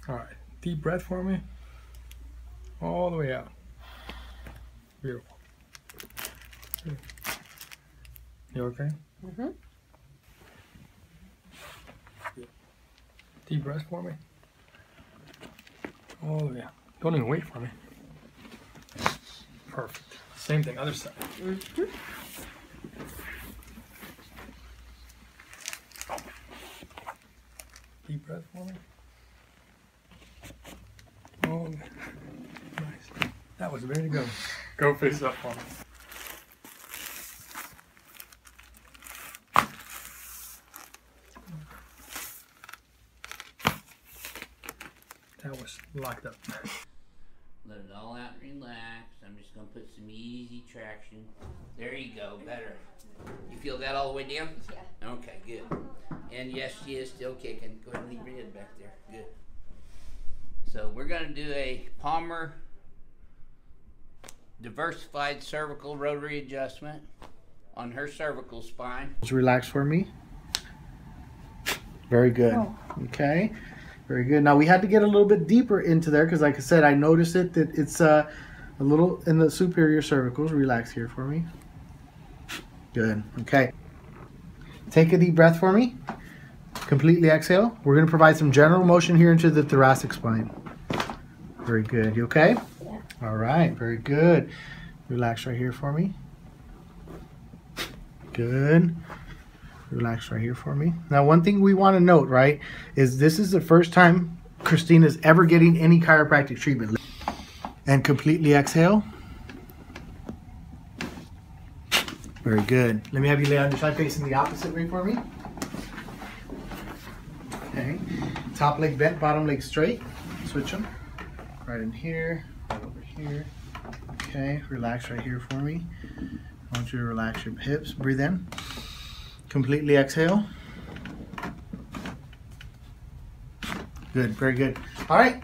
All right, deep breath for me. All the way out. Beautiful. You okay? Mm-hmm. Deep breath for me. All the way out. Don't even wait for me. Perfect. Same thing, other side. Mm-hmm. Deep breath for me. Oh, nice. That was ready to go. Go face up for me. That was locked up. Let it all out and relax. I'm just going to put some easy traction. There you go, better. You feel that all the way down? Yeah. Okay, good. And yes, she is still kicking. Go ahead and leave your head back there. Good. So we're going to do a Palmer diversified cervical rotary adjustment on her cervical spine. Just relax for me. Very good. Oh. Okay. Very good. Now we had to get a little bit deeper into there because, like I said, I noticed it that it's a little in the superior cervicals. Relax here for me. Good. Okay. Take a deep breath for me. Completely exhale. We're going to provide some general motion here into the thoracic spine. Very good. You okay? Yeah. All right. Very good. Relax right here for me. Good. Relax right here for me. Now, one thing we want to note, right, is this is the first time Christina's ever getting any chiropractic treatment. And completely exhale. Very good. Let me have you lay on your side facing the opposite way for me. Okay. Top leg bent, bottom leg straight. Switch them. Right in here, right over here. Okay. Relax right here for me. I want you to relax your hips. Breathe in. Completely exhale. Good, very good. All right.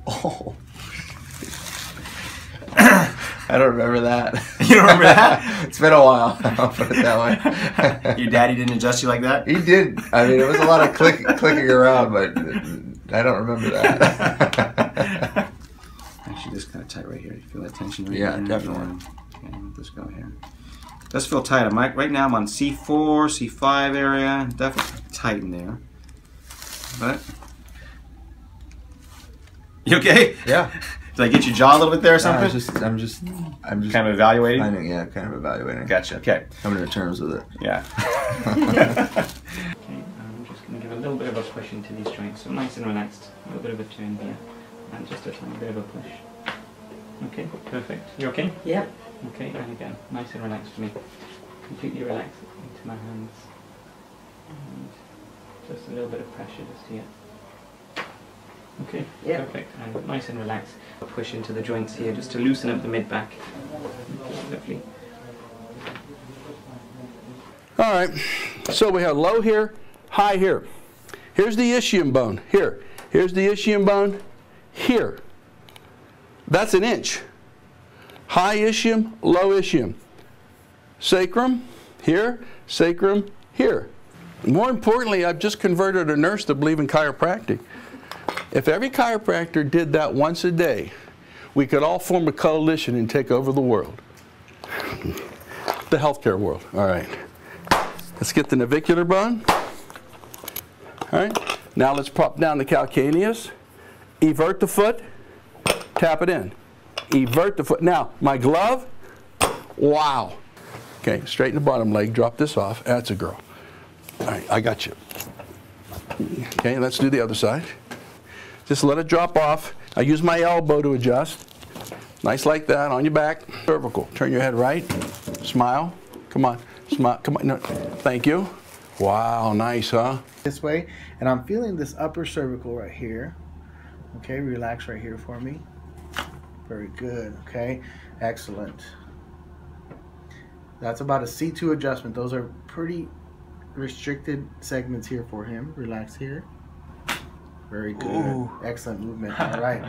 Oh. I don't remember that. You don't remember that? It's been a while. I'll put it that way. Your daddy didn't adjust you like that? He did. I mean, it was a lot of clicking around, but I don't remember that. Actually, this kind of tight right here. You feel that tension right Yeah, here? definitely. Okay, let this go here. It does feel tight. Right now I'm on C4, C5 area. Definitely tight in there. But you okay? Yeah. Did I get your jaw a little bit there or something? I'm just kind of evaluating. kind of evaluating. Gotcha. Okay. Coming to terms with it. Yeah. Okay, I'm just going to give a little bit of a push into these joints, so nice and relaxed. A little bit of a turn here, and just a tiny bit of a push. Okay, perfect. You okay? Yep. Okay, and again, nice and relaxed for me. Completely relaxed into my hands. And just a little bit of pressure just here. Okay, Yep. perfect. And nice and relaxed. I'll push into the joints here just to loosen up the mid-back. Okay, lovely. All right, so we have low here, high here. Here's the ischium bone, here. Here's the ischium bone, here. That's an inch. High ischium, low ischium. Sacrum, here, sacrum, here. More importantly, I've just converted a nurse to believe in chiropractic. If every chiropractor did that once a day, we could all form a coalition and take over the world. The healthcare world, all right. Let's get the navicular bone. All right, now let's pop down the calcaneus. Evert the foot, tap it in. Evert the foot. Now, my glove, wow. Okay, straighten the bottom leg, drop this off. That's a girl. All right, I got you. Okay, let's do the other side. Just let it drop off. I use my elbow to adjust. Nice like that, on your back. Cervical, turn your head right. Smile, come on, smile, come on. No. Thank you. Wow, nice, huh? This way, and I'm feeling this upper cervical right here. Okay, relax right here for me. Very good, okay, excellent. That's about a C2 adjustment. Those are pretty restricted segments here for him. Relax here. Very good. Ooh. Excellent movement. All right.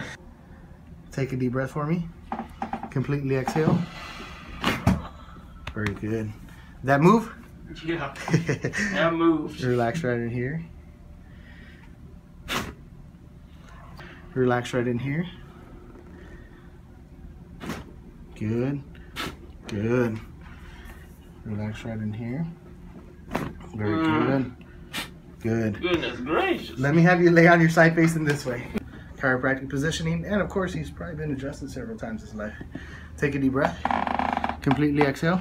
Take a deep breath for me. Completely exhale. Very good. That move? Yeah. Now moved. Relax right in here. Relax right in here. Good. Good. Relax right in here. Very good. Good. Goodness gracious. Let me have you lay on your side facing this way. Chiropractic positioning, and of course he's probably been adjusted several times in his life. Take a deep breath. Completely exhale.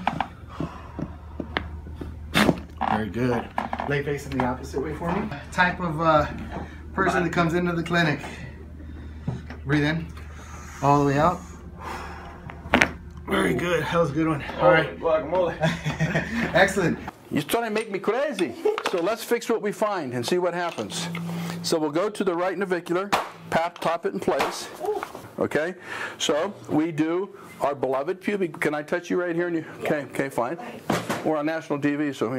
Very good. Lay facing the opposite way for me. Type of person that comes into the clinic. Breathe in. All the way out. Very good. That was a good one. All right. Guacamole. Excellent. You're trying to make me crazy. So let's fix what we find and see what happens. So we'll go to the right navicular, top it in place. Okay? So we do our beloved pubic. Can I touch you right here? And you, okay, fine. We're on national TV, so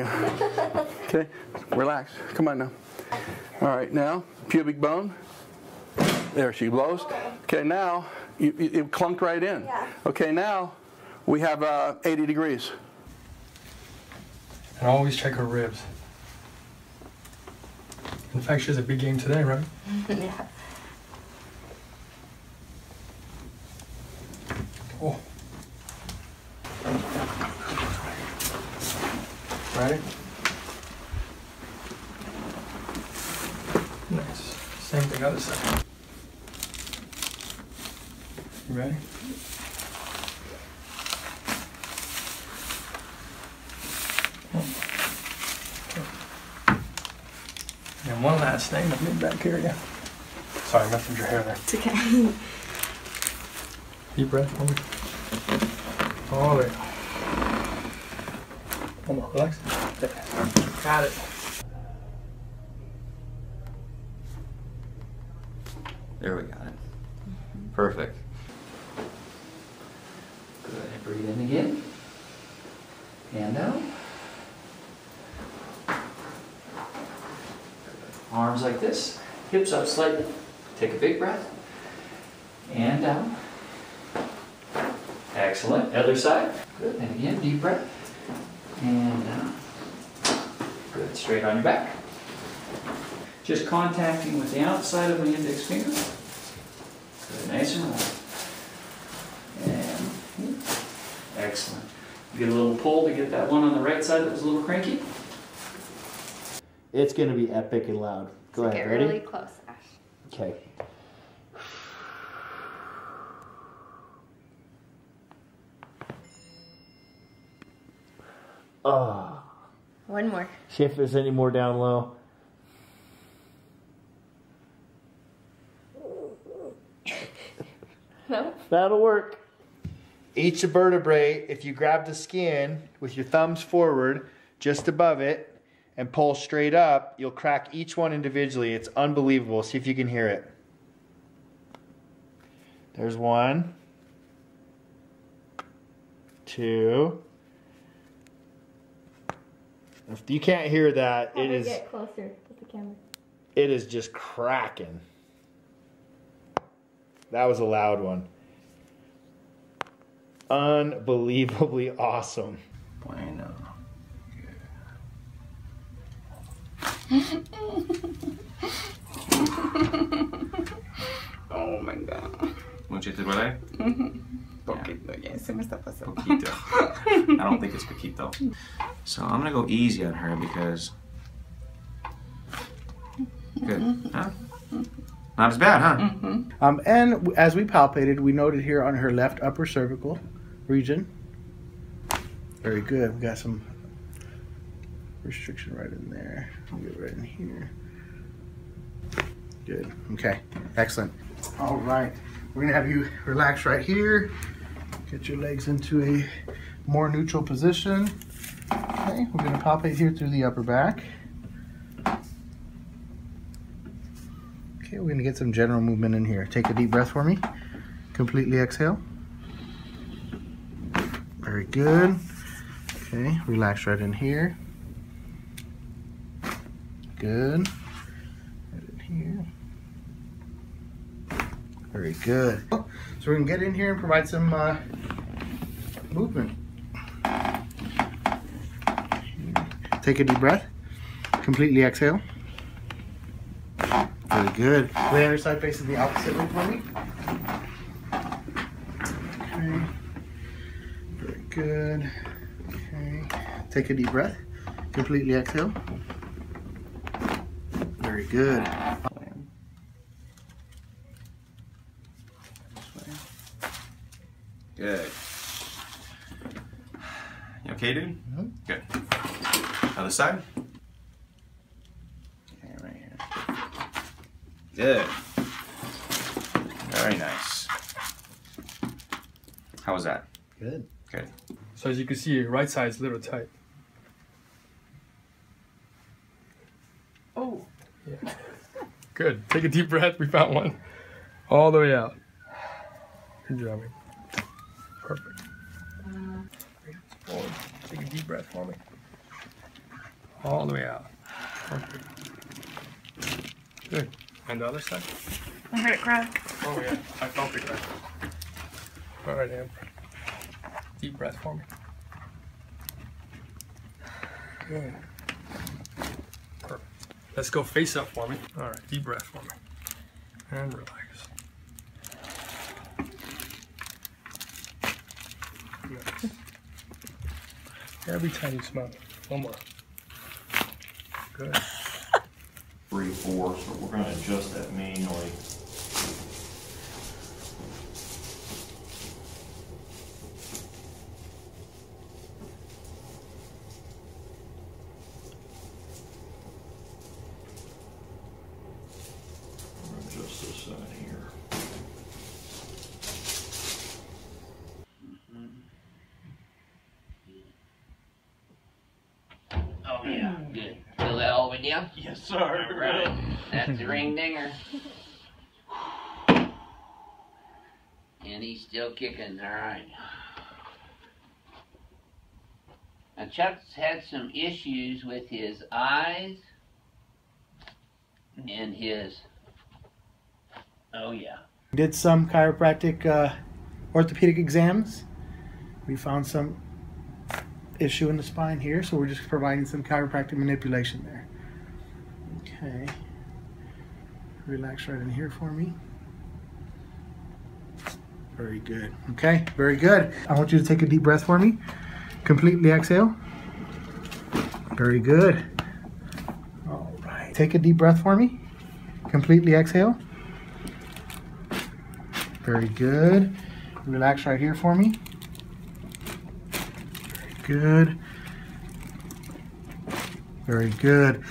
okay, relax. Come on now. All right, now pubic bone. There she blows. Okay, now it clunked right in. Okay, now we have 80 degrees. And always check her ribs. In fact, she has a big game today, right? Yeah. Oh. Ready? Nice. Same thing, other side. You ready? And one last thing, let me back here again. Sorry, I messed with your hair there. It's okay. Deep breath for me. All the way. One more, relax. There. Got it. There we got it. Perfect. Good. Breathe in again. And out. Arms like this. Hips up slightly. Take a big breath. And down. Excellent. Other side. Good. And again, deep breath. And down. Good. Straight on your back. Just contacting with the outside of the index finger. Good. Nice and round. And excellent. Get a little pull to get that one on the right side that was a little cranky. It's going to be epic and loud. Go ahead. Get Ready? really close, Ash. Okay. One more. See if there's any more down low. No? That'll work. Each vertebrae, if you grab the skin with your thumbs forward, just above it, and pull straight up, you'll crack each one individually. It's unbelievable. See if you can hear it. There's 1, 2. If you can't hear that, it is. Get closer with the camera. It is just cracking. That was a loud one. Unbelievably awesome. Bueno. Oh my god. Mucho te duele? Poquito, ya se me está pasando. Poquito. I don't think it's poquito. So I'm gonna go easy on her because. Good. Huh? Not as bad, huh? And as we palpated, we noted here on her left upper cervical region. Very good. We got some restriction right in there. We'll get right in here. Good. Okay. Excellent. All right. We're going to have you relax right here. Get your legs into a more neutral position. Okay. We're going to palpate here through the upper back. Okay. We're going to get some general movement in here. Take a deep breath for me. Completely exhale. Very good. Okay. Relax right in here. Good. Right in here. Very good. So we're going to get in here and provide some movement. Take a deep breath. Completely exhale. Very good. The other side faces the opposite way for me. Okay. Very good. Okay. Take a deep breath. Completely exhale. Very good. Good. You okay, dude? Mm-hmm. Good. Other side. Okay, right here. Good. Very nice. How was that? Good. Good. So as you can see, your right side is a little tight. Oh. Yeah. Good. Take a deep breath. We found one. All the way out. Good job. Perfect. Forward. Take a deep breath for me. All the way out. Perfect. Good. And the other side. I heard it crack. Oh yeah, I felt it crack. All right, Am. Deep breath for me. Good. Perfect. Let's go face up for me. All right, deep breath for me. And relax. Good. Every time you smell it. One more. Good. 3, 4, so we're going to adjust that manually. Adjust this side here. Oh yeah, good. Feel that all the way down? Yes, sir. All right. That's the ring dinger. And he's still kicking, all right. Now Chuck's had some issues with his eyes and his, oh yeah. Did some chiropractic orthopedic exams. We found some issue in the spine here, so we're just providing some chiropractic manipulation there. Okay. Relax right in here for me. Very good. Okay, very good. I want you to take a deep breath for me. Completely exhale. Very good. All right. Take a deep breath for me. Completely exhale. Very good. Relax right here for me. Very good. Very good.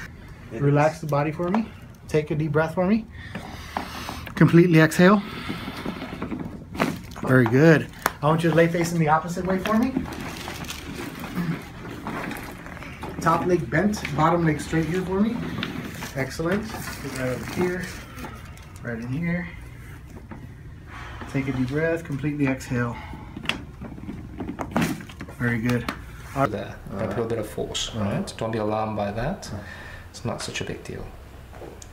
Relax the body for me. Take a deep breath for me. Completely exhale. Very good. I want you to lay facing the opposite way for me. Top leg bent, bottom leg straight here for me. Excellent. Get right over here. Right in here. Take a deep breath. Completely exhale. Very good. There, a little bit of force, right? Don't be alarmed by that. It's not such a big deal.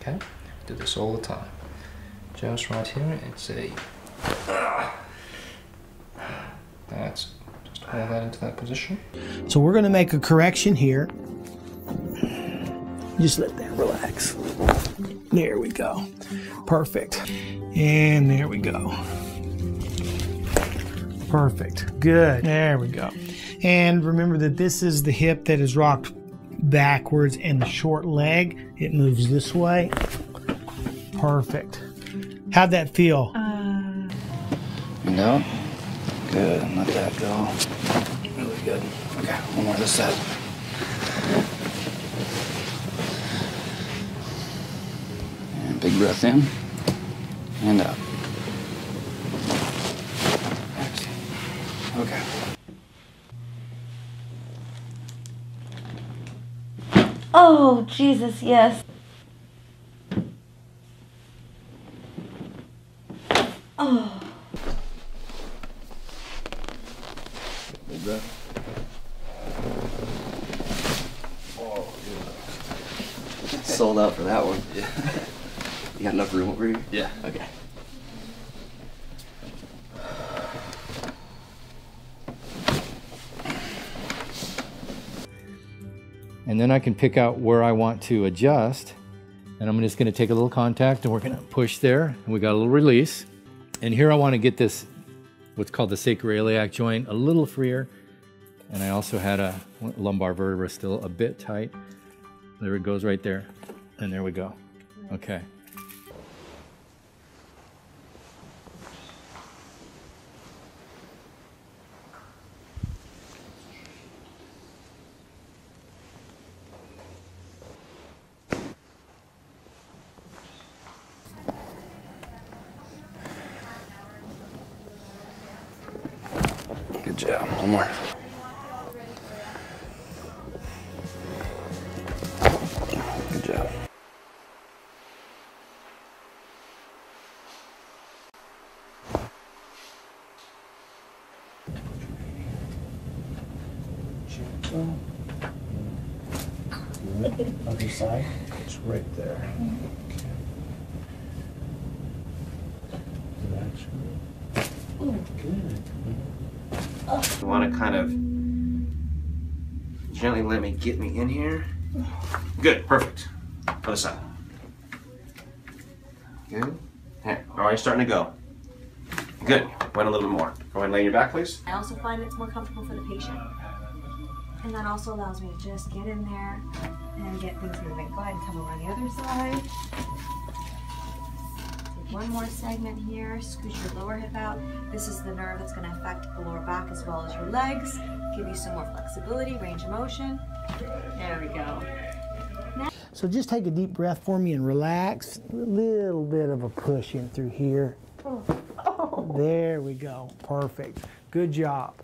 Okay? Do this all the time. Just right here, it's a... That's just hold that into that position. So we're going to make a correction here. Just let that relax. There we go. Perfect. And there we go. Perfect. Good. There we go. And remember that this is the hip that is rocked backwards, and the short leg, it moves this way. Perfect. How'd that feel? No. Good. Let that go. Really good. Okay, one more this side. And big breath in and out. Okay. Oh, Jesus, yes. Oh. Big breath. Sold out for that one. Yeah. You got enough room over here? Yeah. Okay. And And then I can pick out where I want to adjust. And I'm just gonna take a little contact and we're gonna push there, and we got a little release. And here I wanna get this, what's called the sacroiliac joint, a little freer. And I also had a lumbar vertebra still a bit tight. There it goes right there. And there we go. Okay. Good job. One more. Good job. Good. Other side. It's right there. Good. You want to kind of gently let me get me in here. Good, perfect. Other side. Good. Here, already starting to go. Good. Wait a little bit more. Go ahead and lay your back, please. I also find it's more comfortable for the patient. And that also allows me to just get in there and get things moving. Go ahead and come over on the other side. Take one more segment here. Scoot your lower hip out. This is the nerve that's going to affect the lower back as well as your legs. Give you some more flexibility, range of motion. There we go. So just take a deep breath for me and relax. A little bit of a push in through here. There we go. Perfect. Good job.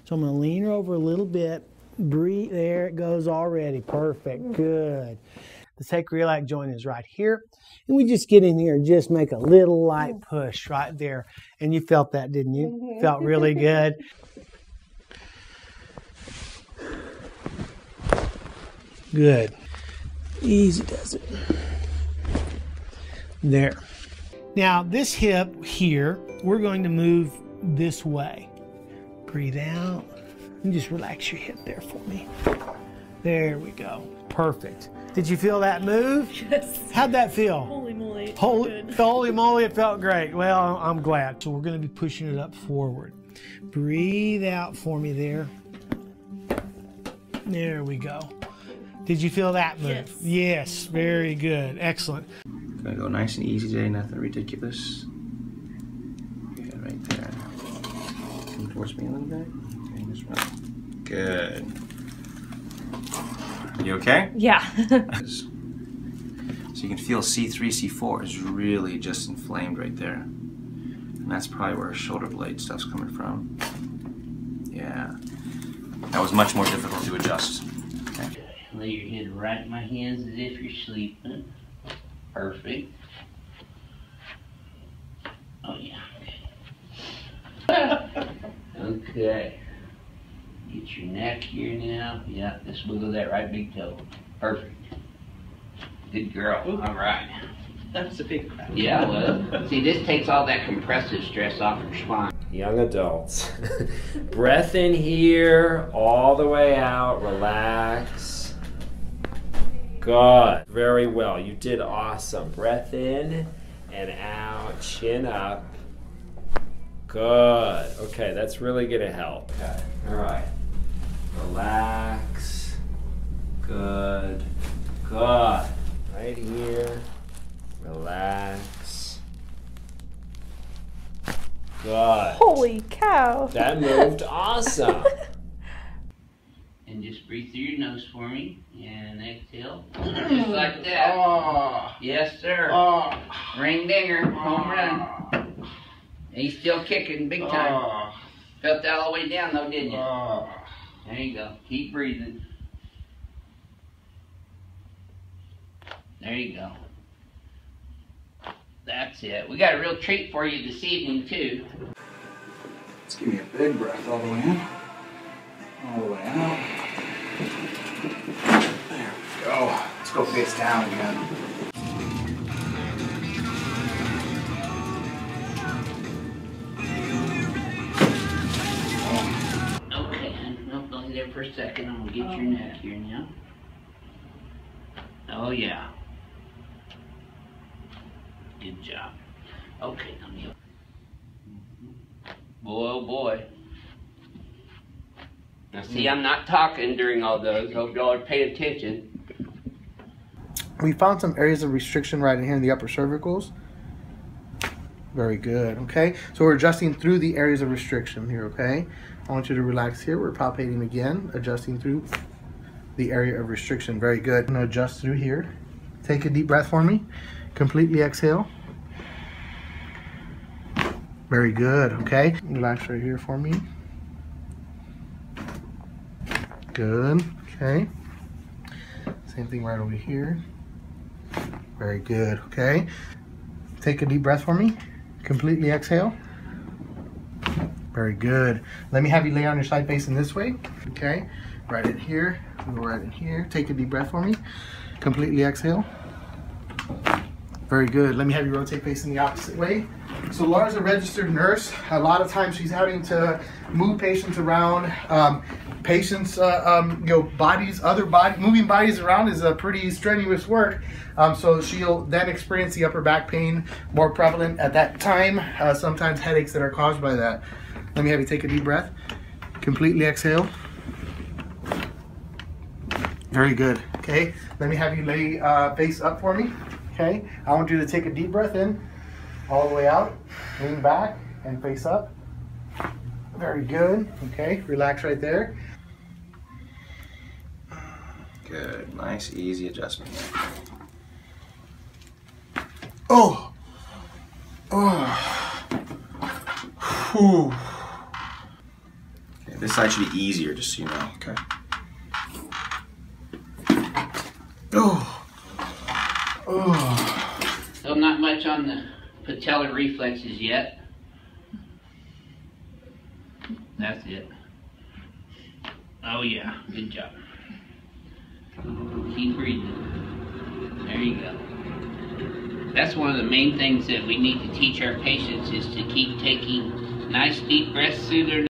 So I'm going to lean her over a little bit. Breathe. There it goes already. Perfect. Good. The sacroiliac joint is right here. And we just get in here and just make a little light push right there. And you felt that, didn't you? Felt really good. Good. Easy does it. There. Now this hip here, we're going to move this way. Breathe out and just relax your hip there for me. There we go. Perfect. Did you feel that move? Yes. How'd that feel? Holy moly. Holy moly, it felt great. Well, I'm glad. So we're going to be pushing it up forward. Breathe out for me there. There we go. Did you feel that move? Yes. Yes, very good. Excellent. Gonna go nice and easy today, nothing ridiculous. Yeah, right there. Come towards me a little bit. Okay, just run. Good. You okay? Yeah. So you can feel C3, C4 is really just inflamed right there. And that's probably where shoulder blade stuff's coming from. Yeah. That was much more difficult to adjust. Okay. Lay your head right in my hands as if you're sleeping. Perfect. Oh yeah. Okay. Get your neck here now. Yeah, just wiggle that right big toe. Perfect. Good girl. All right. That's a big crack. Yeah, well, see, this takes all that compressive stress off your spine. Young adults. Breath in here, all the way out, relax. Good. Very well. You did awesome. Breath in and out, chin up. Good. Okay, that's really going to help. Okay. All right. Relax. Good. Good. Right here. Relax. Good. Holy cow. That moved awesome. And just breathe through your nose for me. And exhale. Just like that. Oh. Yes, sir. Oh. Ring dinger. Home run. And he's still kicking big time. Oh. Felt that all the way down though, didn't you? Oh. There you go. Keep breathing. There you go. That's it. We got a real treat for you this evening too. Let's give me a big breath all the way in. All the way out. There we go. Let's go face down again. Okay, I'll lay there for a second. I'm gonna get your neck here now. Oh yeah. Good job. Okay, now kneel. Boy, oh boy. Now see, I'm not talking during all those. Hope y'all are paying attention. We found some areas of restriction right in here in the upper cervicals. Very good, okay? So we're adjusting through the areas of restriction here, okay? I want you to relax here. We're palpating again, adjusting through the area of restriction. Very good. I'm gonna adjust through here. Take a deep breath for me. Completely exhale. Very good, okay? Relax right here for me. Good, okay? Same thing right over here. Very good, okay? Take a deep breath for me. Completely exhale. Very good. Let me have you lay on your side facing this way, okay? Right in here, go right in here. Take a deep breath for me. Completely exhale. Very good. Let me have you rotate facing the opposite way. So Laura's a registered nurse. A lot of times she's having to move patients around. Patients, bodies, moving bodies around is a pretty strenuous work. So she'll then experience the upper back pain more prevalent at that time. Sometimes headaches that are caused by that. Let me have you take a deep breath. Completely exhale. Very good. Okay. Let me have you lay face up for me. Okay. I want you to take a deep breath in, all the way out, lean back and face up. Very good. Okay. Relax right there. Good. Nice, easy adjustment. Oh. Oh. Whew. Okay, this side should be easier, just so you know. Okay. Oh. Oh. Still not much on the patellar reflexes yet. That's it. Oh yeah, good job. Keep breathing. There you go. That's one of the main things that we need to teach our patients is to keep taking nice deep breaths through their